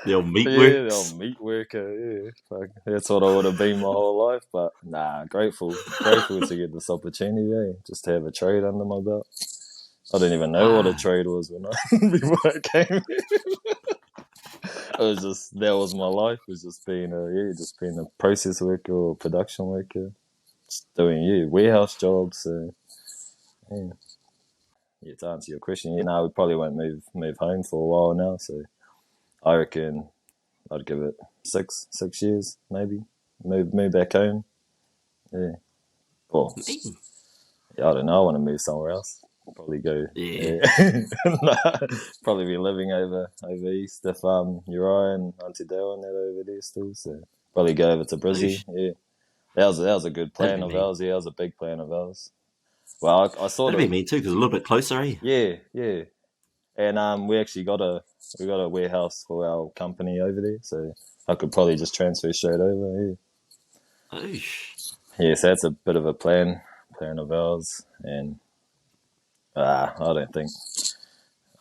The old meat works. Yeah, the old meat worker. Yeah, that's what I would have been my whole life. But grateful to get this opportunity. Just to have a trade under my belt. I didn't even know what a trade was when before I came. It was just that was my life. It was just being a process worker or production worker, just doing warehouse jobs. So to answer your question, we probably won't move home for a while now. So I reckon I'd give it 6 years maybe. Move back home. Yeah. Well, I don't know. I want to move somewhere else. Probably go. Yeah. Probably be living over east if Uriah and Auntie Dale and that over there still. So probably go over to Brizzy. Yeah, that was a good That'd plan be of me. ours. Yeah, that was a big plan of ours. Well, I sort That'd be of me too, because a little bit closer, eh? yeah, and we actually got a warehouse for our company over there, so I could probably just transfer straight over. Oosh. Yeah, so that's a bit of a plan of ours, and I don't think.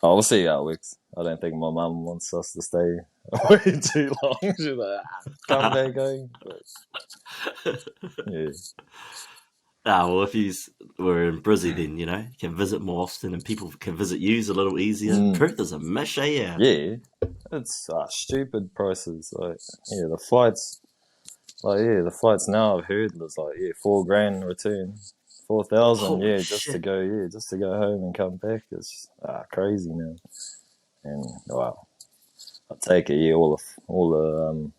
Oh, we'll see how it works. I don't think my mum wants us to stay way too long. She's like, come back home. But, yeah. Well, if you were in Brizzy, then, you can visit more often and people can visit you a little easier. Mm, Perth is a mish, eh? Yeah. yeah. It's stupid prices. Like, the flights. Like, the flights now I've heard was like, $4,000 return. 4,000, Holy just to shit. go home and come back. It's crazy now. And wow, I take it, all the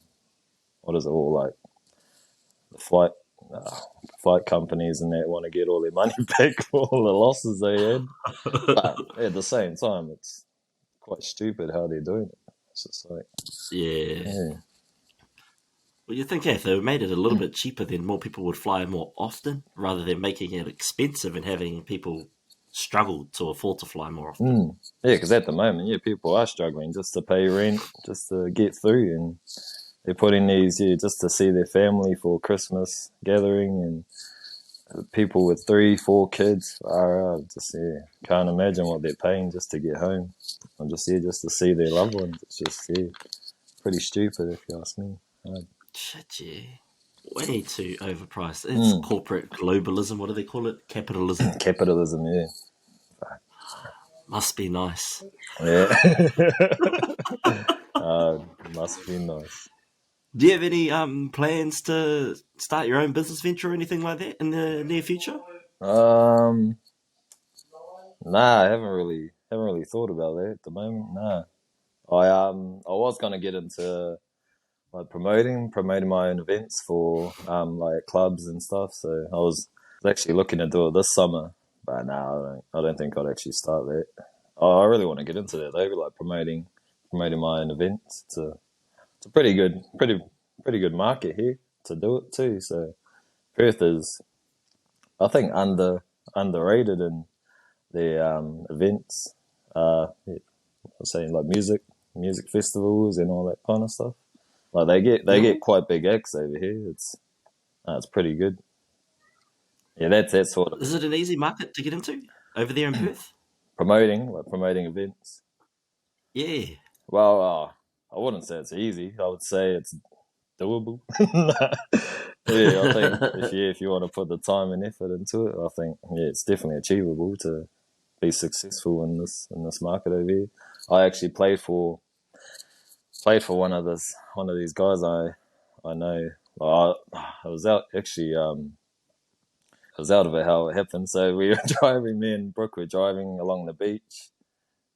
what is it all like? The flight companies and that want to get all their money back for all the losses they had. But at the same time, it's quite stupid how they're doing it. It's just like, Yeah. yeah, Well, you think if they made it a little bit cheaper, then more people would fly more often, rather than making it expensive and having people struggle to afford to fly more often. Yeah, because at the moment, people are struggling just to pay rent, just to get through, and they're putting these just to see their family for Christmas gathering, and people with 3, 4 kids are just can't imagine what they're paying just to get home, and just to see their loved ones. It's just pretty stupid if you ask me. Shit, yeah. Way too overpriced. It's corporate globalism. What do they call it? Capitalism. Capitalism, yeah. Must be nice. Yeah. Must be nice. Do you have any plans to start your own business venture or anything like that in the near future? Um, nah, I haven't really thought about that at the moment. Nah, I was gonna get into like promoting my own events for like clubs and stuff. So I was actually looking to do it this summer, but now I don't think I'd actually start that. I really want to get into that though, like promoting my own events. It's a pretty good market here to do it too. So Perth is, I think, underrated in their events. Yeah, I was saying like music festivals and all that kind of stuff. Like they Yeah. get quite big acts over here. It's pretty good. Yeah, that's sort of Is it an easy market to get into over there in Perth? promoting events. Yeah. Well, I wouldn't say it's easy. I would say it's doable. Yeah, I think if you want to put the time and effort into it, I think it's definitely achievable to be successful in this market over here. I actually played for one of these guys I know. I was out actually. I was out of it how it happened. So we were driving. Me and Brooke were driving along the beach.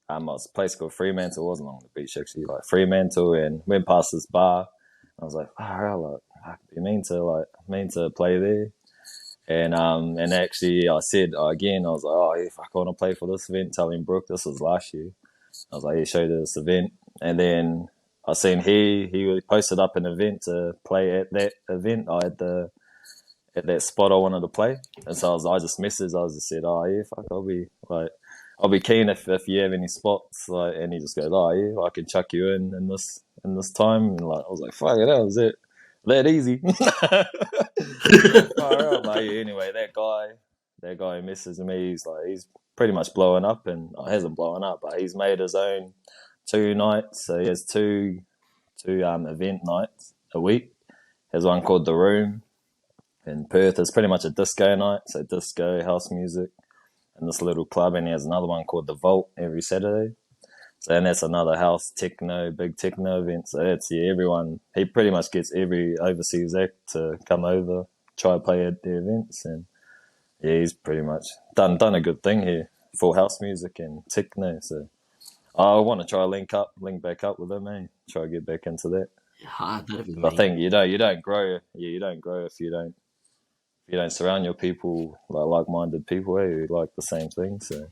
It was a place called Fremantle. It wasn't along the beach actually, like Fremantle, and went past this bar. I was like, oh, you mean to play there? And actually, I said again, I was like, oh, if I want to play for this event, telling Brooke this was last year. I was like, he showed us this event, and then I seen he posted up an event to play at that event. At that spot I wanted to play, and so I just messaged. I just said, oh yeah, fuck, I'll be keen if you have any spots. Like, and he just goes, oh yeah, I can chuck you in this time. And like, I was like, fuck it, that was it. That easy. Like, far out. But yeah, anyway, that guy messaged me. He's pretty much blowing up, and hasn't blown up, but he's made his own 2 nights. So he has two event nights a week. There's one called The Room in Perth. It's pretty much a disco night, so disco house music. in this little club, and he has another one called the Vault every Saturday. So, and that's another house big techno event. So that's everyone. He pretty much gets every overseas act to come over, try to play at the events, and he's pretty much done a good thing here for house music and techno. So I want to try link back up with him, try to get back into that. Yeah, that'd be I think you don't grow. Yeah, you don't grow if you don't surround your people like-minded people who like the same thing. So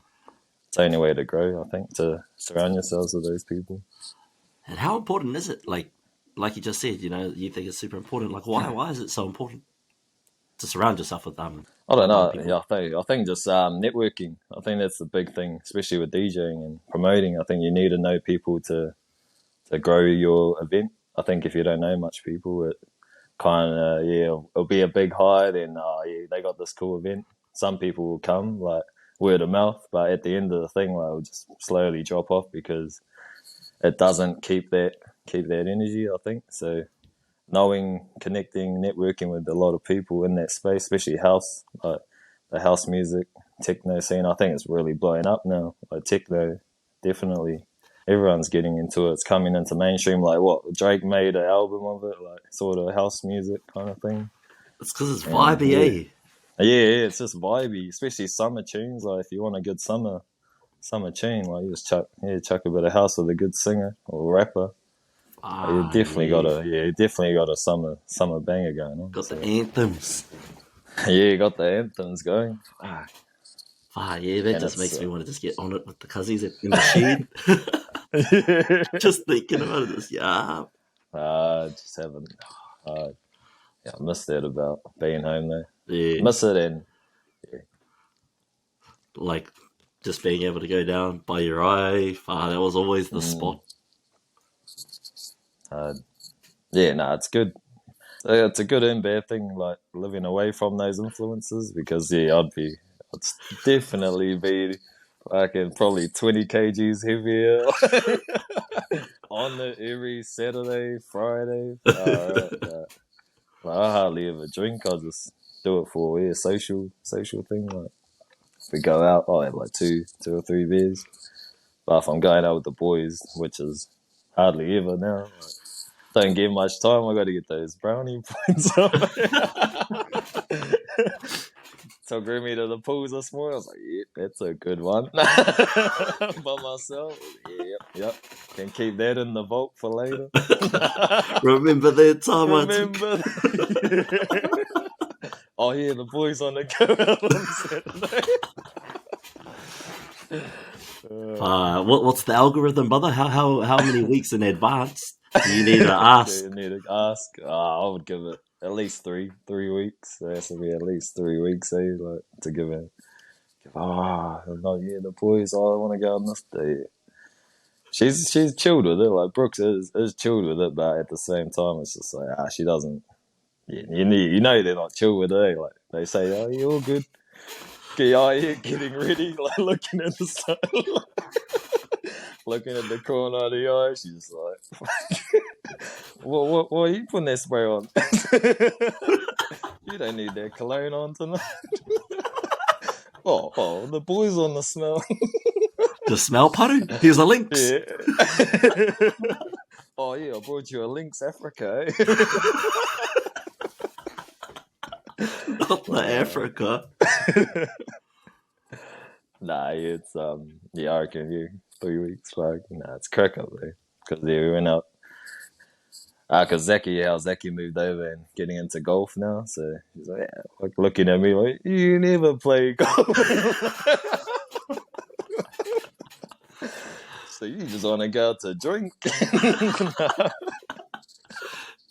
it's the only way to grow, I think, to surround yourselves with those people. And how important is it? Like you just said, you think it's super important. Like, why is it so important to surround yourself with them? I don't know. Yeah, I think just networking. I think that's the big thing, especially with DJing and promoting. I think you need to know people to grow your event. I think if you don't know much people, it kind of it'll be a big high. Then they got this cool event. Some people will come like word of mouth, but at the end of the thing, like, it'll just slowly drop off because it doesn't keep that energy. I think so. Knowing, connecting, networking with a lot of people in that space, especially house, like the house music, techno scene, I think it's really blowing up now. Like techno, definitely. Everyone's getting into it. It's coming into mainstream. Like what Drake made an album of it, like sort of house music kind of thing. It's because it's vibey, eh? Yeah, it's just vibey, especially summer tunes. Like if you want a good summer tune, like you just chuck a bit of house with a good singer or rapper. You definitely got a summer banger going on. Got the anthems. Yeah, you got the anthems going. Yeah, that just makes me want to just get on it with the cuzzies in the shed. Just thinking about it, just just haven't. I miss that about being home though. Yeah, miss it and like just being able to go down by your eye. That was always the spot. It's good. It's a good and bad thing, like living away from those influences, because I'd definitely be probably 20 kgs heavier on it every Saturday, Friday. I hardly ever drink. I just do it for a social thing. Like if we go out, I'll have like two or three beers. But if I'm going out with the boys, which is hardly ever now, don't get much time. I got to get those brownie points up. Took Remy to the pools this morning. I was like, that's a good one. By myself. Yep. Can keep that in the vault for later. Remember that time Oh, yeah, the boys on the go out on Saturday. What's the algorithm, brother? How many weeks in advance do you need to ask? You need to ask. I would give it at least 3 weeks. There has to be at least 3 weeks, like to give it. The boys. I want to go on this day. She's chilled with it. Like Brooks is chilled with it, but at the same time, it's just like she doesn't. You know they're not chill with it. Like they say, "Oh, you're all good." Getting ready, like looking at the sun, looking at the corner of the eye. She's like, "What are you putting that spray on? You don't need that cologne on tonight." Oh, the boys on the smell. The smell putter? Here's a lynx. Yeah. Oh yeah, I brought you a lynx Africa. Not the Africa. Nah, it's I reckon 3 weeks. It's crack up there because we went out. Because Zaki moved over and getting into golf now, so he's like, looking at me like, you never play golf. So you just want to go out to drink.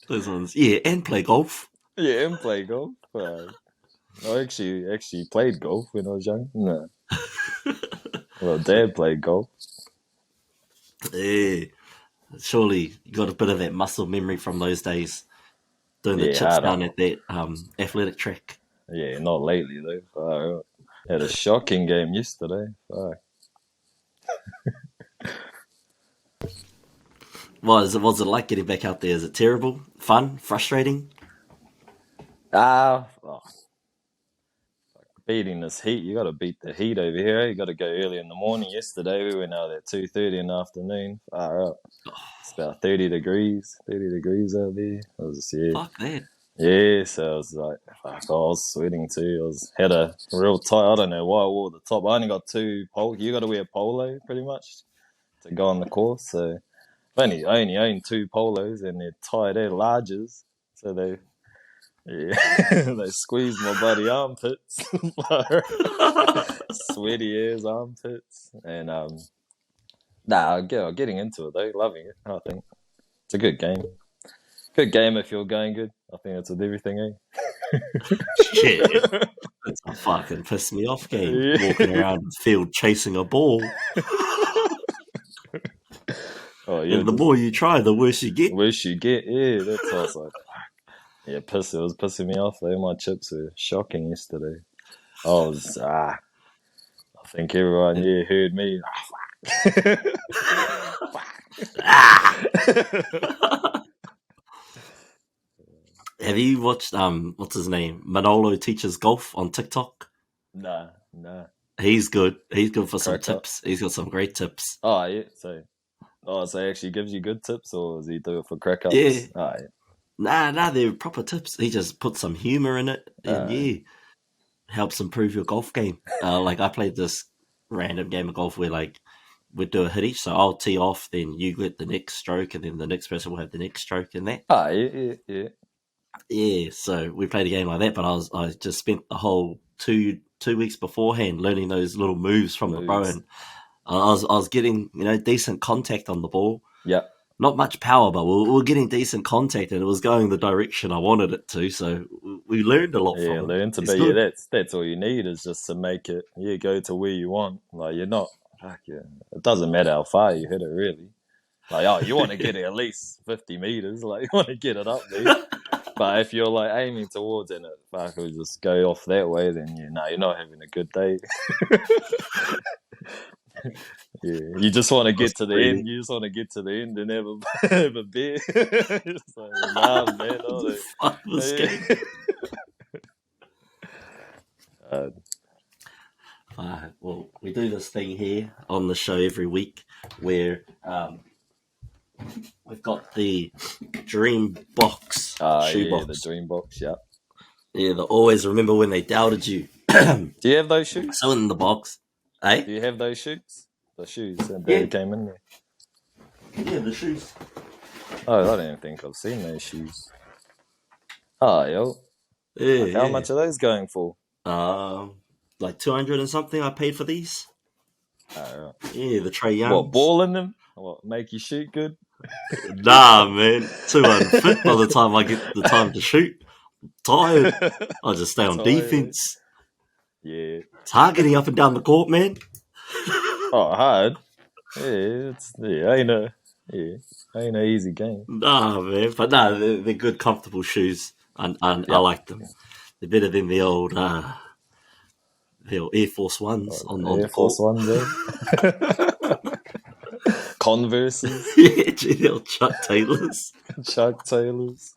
Those ones, and play golf. Yeah, and play golf. I actually played golf when I was young. No. Well, Dad played golf. Yeah. Surely you got a bit of that muscle memory from those days. Doing the chips down at that athletic track. Yeah, not lately though. Had a shocking game yesterday. Was it like getting back out there? Is it terrible? Fun? Frustrating? beating this heat. You got to beat the heat over here. You got to go early in the morning. Yesterday we went out at 2:30 in the afternoon. Far out. It's about 30 degrees. 30 degrees out there. It was Fuck that. Yeah, so I was like, fuck, I was sweating too. Had a real tight. I don't know why I wore the top. I only got 2 polo. You got to wear polo pretty much to go on the course. So I only own 2 polos, and they're tight. They're larges, so they they squeeze my bloody armpits, sweaty ass armpits, and getting into it though, loving it. I think it's a good game. Good game if you're going good. I think that's with everything, eh? Shit. It's a fucking piss me off game. Yeah. Walking around the field chasing a ball. And the more you try, the worse you get. Worse you get, yeah. That's what I was like. Yeah, it was pissing me off though. My chips were shocking yesterday. I think everyone heard me. Have you watched what's his name? Manolo Teaches Golf on TikTok? Nah. He's good. He's good for some Crack tips. He's got some great tips. Oh yeah, so he actually gives you good tips, or does he do it for crack ups? Yeah. Oh, yeah. Nah, they're proper tips. He just puts some humor in it, and helps improve your golf game. Like I played this random game of golf where like we'd do a hit each, so I'll tee off, then you get the next stroke, and then the next person will have the next stroke in that. Oh yeah. Yeah, so we played a game like that, but I just spent the whole two weeks beforehand learning those little moves from the pro, and I was getting decent contact on the ball. Yeah. Not much power, but we were getting decent contact, and it was going the direction I wanted it to. So we learned a lot from it. Learn to be. Yeah, that's all you need is just to make it. Yeah, go to where you want. Like you're not. Fuck yeah. It doesn't matter how far you hit it, really. Like you want to get it at least 50 meters. Like you want to get it up there. But if you're like aiming towards it, fuck, it'll just go off that way. Then you're not having a good day. Yeah, you just want to get to the end. You just want to get to the end and have a beer. It's like, nah, man. Fuck this game. Well, we do this thing here on the show every week where we've got the dream box shoe box. The dream box, yeah. Yeah, the always remember when they doubted you. Do you have those shoes? So in the box, eh? Do you have those shoes? The shoes that came in there. Yeah, the shoes. Oh, I don't even think I've seen those shoes. Oh, yo. Yeah. How much are those going for? Like 200 and something I paid for these. Right. Yeah, the Trey Youngs. What, ball in them? What, make you shoot good? Nah, man. Too unfit by the time I get the time to shoot. I'm tired. I just stay on defense. Yeah. It's hard getting up and down the court, man. Oh, hard? Yeah, ain't an easy game. Nah, man. But no, they're good, comfortable shoes. And I like them. They're better than the old Air Force Ones on the Force court. Ones, eh? Converses. Yeah, GL Chuck Taylors. Chuck Taylors.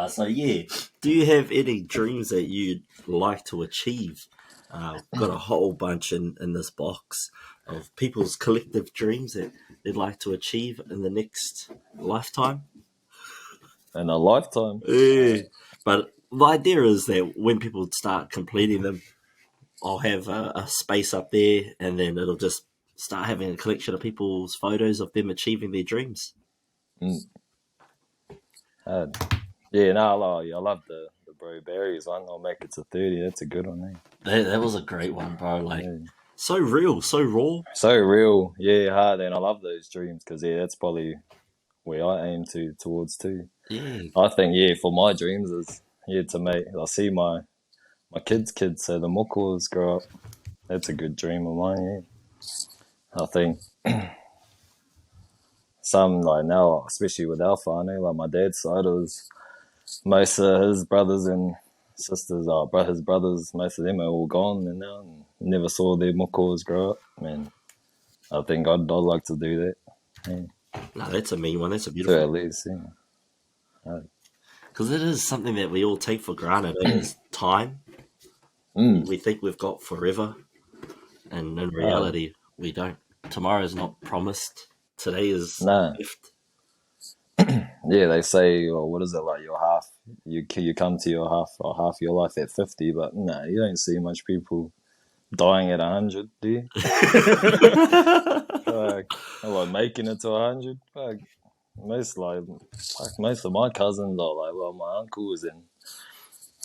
So yeah, do you have any dreams that you'd like to achieve? Got a whole bunch in this box of people's collective dreams that they'd like to achieve in the next lifetime. In a lifetime? Yeah. But the idea is that when people start completing them, I'll have a space up there, and then it'll just start having a collection of people's photos of them achieving their dreams. I love the Bro Berries one. I'll make it to 30. That's a good one, eh? That was a great one, bro. Like, so real, so raw. So real. Yeah, hard. And I love those dreams because, that's probably where I aim towards too. Yeah. I think, for my dreams is, to make, I see my kids, so the mokos grow up. That's a good dream of mine, I think some, like now, especially with our whānau, like my dad's side, it was most of his brothers and sisters, his brothers, most of them are all gone and now never saw their mokos grow up. Man, I think I'd like to do that. Yeah. No, that's a mean one. That's a beautiful one. At least, because it is something that we all take for granted. It is time. We think we've got forever, and in Uh, reality, we don't. Tomorrow is not promised. Today is nah. a gift. Yeah, they say, oh, what is it like? Your half, you come to your half your life at 50, but nah, you don't see much people dying at 100, do you? Like making it to 100. Most like most of my cousins are like, well, my uncles and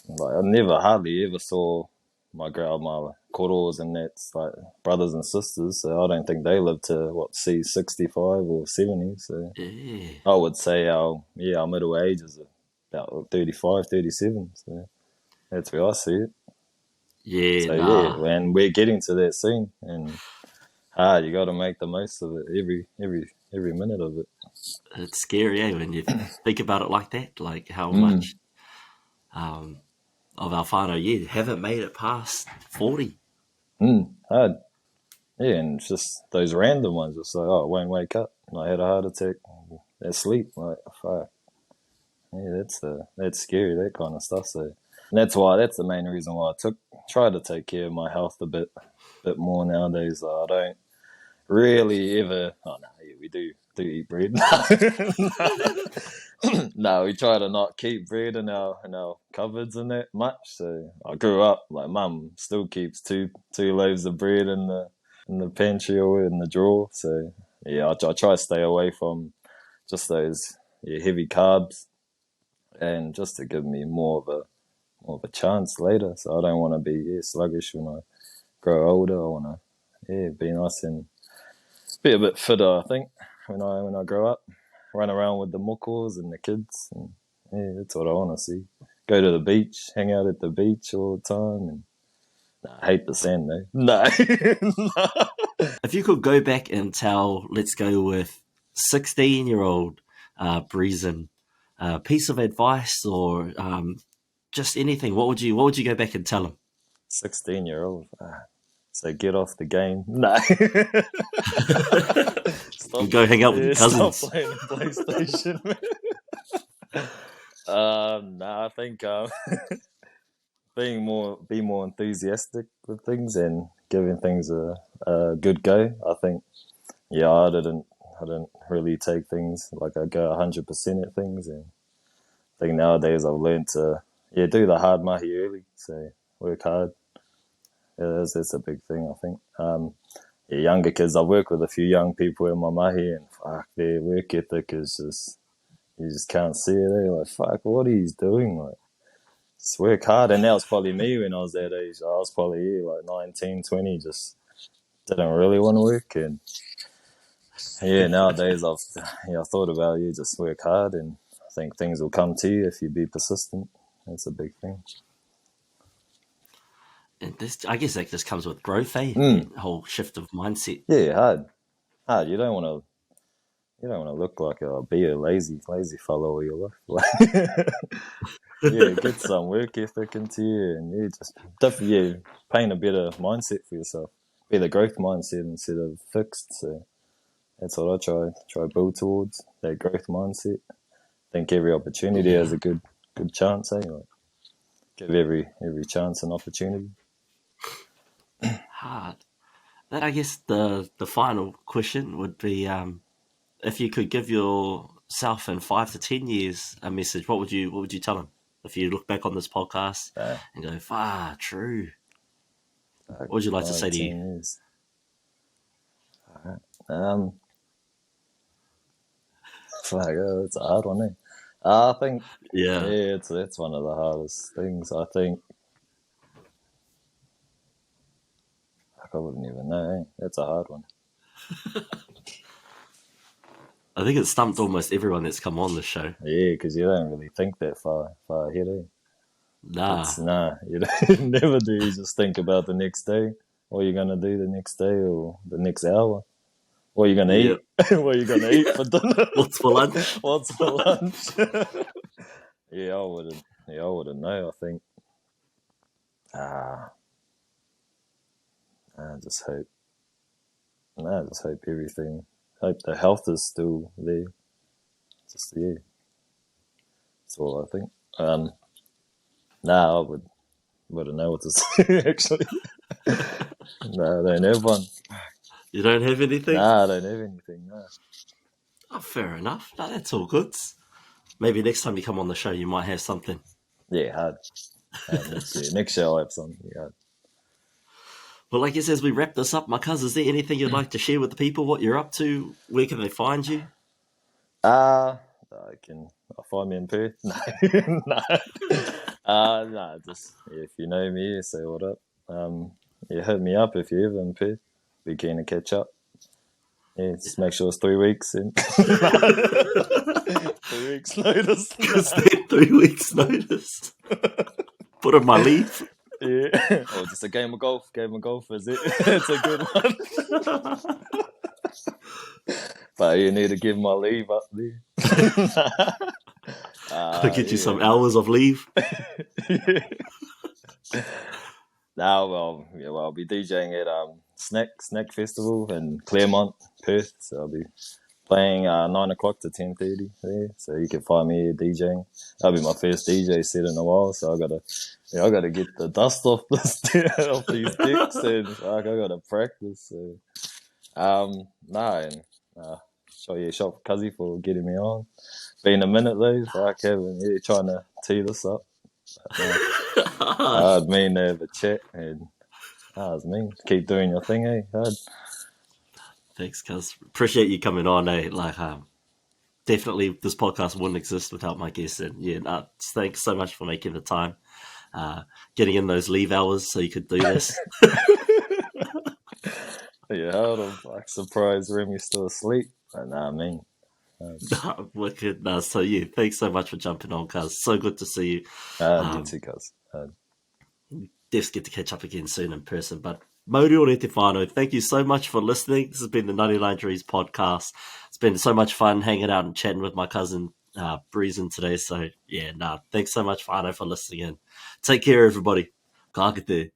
like I never hardly ever saw my koros and that's like brothers and sisters. So I don't think they live to see 65 or 70. So Yeah, I would say our middle age is about 35, 37. So that's where I see it. yeah, So yeah, nah. and we're getting to that soon, and you got to make the most of it every minute of it. It's scary, eh, when you think about it like that, like how Mm, much of our whānau, yeah, haven't made it past 40. hard. Yeah, and it's just those random ones. It's like, oh, I won't wake up. I had a heart attack. Asleep. Like, fuck. Yeah, that's scary. That kind of stuff. So and that's the main reason why I try to take care of my health a bit more nowadays. I don't really ever. Oh no, yeah, we do eat bread. No, we try to not keep bread in our cupboards and that much. So I grew up like mum still keeps two loaves of bread in the pantry or in the drawer. So yeah, I try to stay away from just those heavy carbs, and just to give me more of a chance later. So I don't want to be sluggish when I grow older. I want to be nice and be a bit fitter. I think when I grow up, run around with the mokos and the kids, and that's what I want to see. Go to the beach, hang out at the beach all the time, and I hate the sand though. No, If you could go back and tell, let's go with 16-year-old Breezen, a piece of advice or just anything, what would you go back and tell him? 16-year-old. So get off the game. No, You stop. go hang out with your Yeah, stop cousins. playing the PlayStation. No, I think be more enthusiastic with things and giving things a good go. I think I didn't really take things like I go 100% at things, and I think nowadays I've learned to do the hard mahi early. So work hard. Yeah, that's a big thing. I think. Younger kids. I work with a few young people in my mahi, and fuck, their work ethic is just you just can't see it. They're like, fuck, what are you doing? Like, just work hard. And that was probably me when I was that age. I was probably like 19, 20, just didn't really want to work. And nowadays I've thought about just work hard, and I think things will come to you if you be persistent. That's a big thing. And this, I guess that just comes with growth, eh? Mm, That whole shift of mindset. yeah, hard, hard. You don't want to look like be a lazy fellow all your life. Like, get some work ethic into you, and just definitely paint a better mindset for yourself. Be the growth mindset instead of fixed. So that's what I try build towards, that growth mindset. Think every opportunity has Yeah, a good chance. Like, give every chance an opportunity. hard. Then I guess the final question would be, if you could give yourself in 5 to 10 years a message, what would you tell him? If you look back on this podcast Uh, and go, "Ah, true," like what would you like to say five, to you? 10 years. Um, fuck, it's a hard one. I think Yeah, it's one of the hardest things. I think I wouldn't even know. That's a hard one. I think it stumped almost everyone that's come on this show. Yeah, because you don't really think that far ahead. Nah, It's you don't, never do. You just think about the next day, what you're gonna do the next day or the next hour. What you're gonna yeah. eat? What you're gonna eat for dinner? What's for lunch? What's for lunch? Yeah, I wouldn't. Yeah, I wouldn't know. I think. Ah, I just hope. I just hope everything. Hope the health is still there. Just that's all I think. Nah, I would. Wouldn't know what to say, actually. No, I don't have one. You don't have anything? Nah, I don't have anything, no. Oh, fair enough. No, that's all good. Maybe next time you come on the show, you might have something. Yeah, hard. Next year. Next year I'll have something, yeah. Well, I guess as we wrap this up, my cousin, is there anything you'd like to share with the people, what you're up to? Where can they find you? Find me in Perth. No, no. No, just if you know me, say what up. Hit me up if you're ever in Perth. Be keen to catch up. Yeah, just make sure it's 3 weeks and 3 weeks notice. Because they're 3 weeks notice. Put on my leave. Yeah, or just a game of golf. Game of golf is it? It's a good one. But you need to give my leave up there. Gotta get you some hours of leave. Well, I'll be DJing at Snack Festival in Claremont, Perth. So I'll be playing 9 o'clock to 10:30 there. So you can find me here DJing. That'll be my first DJ set in a while. So I gotta get the dust off off these decks, and I gotta practice. So shot Cuzzy for getting me on. Been a minute though, trying to tee this up. I'd mean to have a chat, and it's mean. Keep doing your thing, eh? Hard. Thanks, cuz. Appreciate you coming on, eh? Definitely this podcast wouldn't exist without my guests, and thanks so much for making the time. Getting in those leave hours so you could do this. Yeah, hold on. Surprised Remy's still asleep. Wicked. Thanks so much for jumping on, cuz. So good to see you. You too, cuz. Just get to catch up again soon in person. But Mauri ore te whānau, thank you so much for listening. This has been the 99 Dreams podcast. It's been so much fun hanging out and chatting with my cousin Breezin today. So, thanks so much, whānau, for listening in. Take care, everybody. Ka kite.